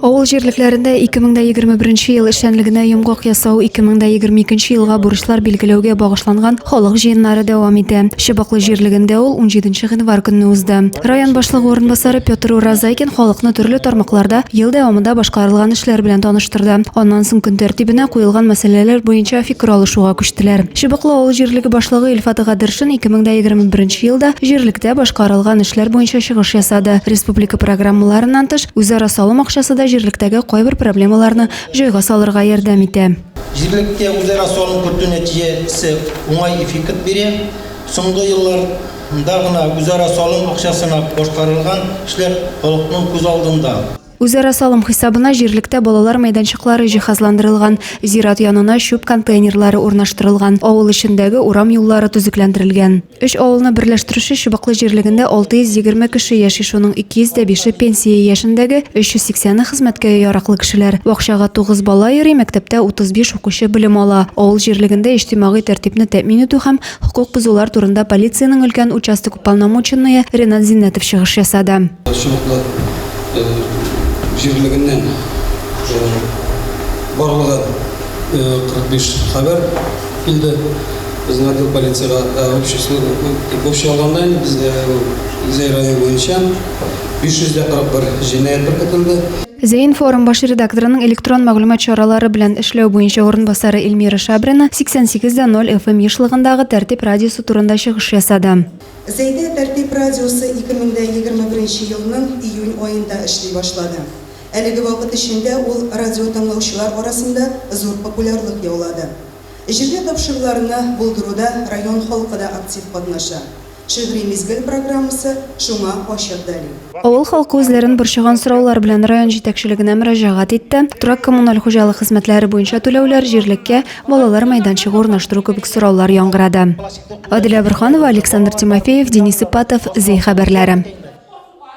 Авыл җирлекләрендә 2021 ел эшчәнлегенә йомгак ясау 2022 елга бурычлар билгеләүгә багышланган халык җыеннары дәвам итә. Чыбыклы җирлегендә ул 17 гыйнвар көнне узды. Район башлыгы орынбасары Петр Уразайкин халыкны төрле тармакларда ел дәвамында башкарылган эшләр белән таныштырды. Аннан соң көн тәртибенә куелган мәсьәләләр буенча фикер алышуга күчтеләр. Чыбыклы авыл җирлеге башлыгы Илфат Гадершин 2021 елда җирлектә башкарылган эшләр буенча чыгыш ясады. Республика программаларыннан тыш үзара салым акчасы да җирлектәге кайбер проблемаларны җайга салырга ярдәм итә. Җирлеккә үзара салым кертү нәтиҗәсе уңай эффект бирә. Соңгы елларда гына үзара салым акчасына башкарылган эшләр халыкның күз алдында. Үзара салым хисабына җирлектә балалар мәйданчыклары җиһазландырылган, зират янына чүп контейнерлары урнаштырылган, авыл эчендәге урам юллары төзекләндерелгән. 3 авылны берләштерүче Чыбыклы җирлегендә 620 кеше яши, шуның 205-е пенсия яшендәге, 380-е хезмәткә яраклы кешеләр. Бакчага 9 бала йөри, мәктәптә 35 укучы белем ала. Авыл җирлегендә иҗтимагый тәртипне тәэмин итү һәм хокук бозулар турында полициянең өлкән участок уполномоченные Ренат Зиннәтов чыгыш ясады. Җирлегеннән барлыгы 45 хәбәр килде. Безнең отдел полицияга общий алганда Зәй районы буенча 541 җинаять беркетелде. Зәйн форум баш редакторының электрон мәгълүмат чаралары белән эшләү буенча орынбасары Эльмира Шабрина 88.0 FM ешлыгындагы тәртип радиосы турында чыгыш ясады. Зәйдә тәртип радиосы 2021 елның июнь аенда эшли башлады. Әлеге вакыт эчендә ул радио тыңлаучылар арасында зур популярлык яулады. Җиргә тапшыруларны булдыруда район халкы да актив катнаша. Шигъри мизгел программасы шуңа ачык дәлил. Авыл халкы үзләрен борчыган сораулар белән район җитәкчелегенә мөрәҗәгать итте. Турак коммуналь хуҗалык хезмәтләре буенча түләүләр, җирлеккә балалар мәйданчыгы урнаштыру кебек сораулар яңгырады. Адилә Борханова, Александр Тимофеев, Денис Ипатов, Зәй хәбәрләре.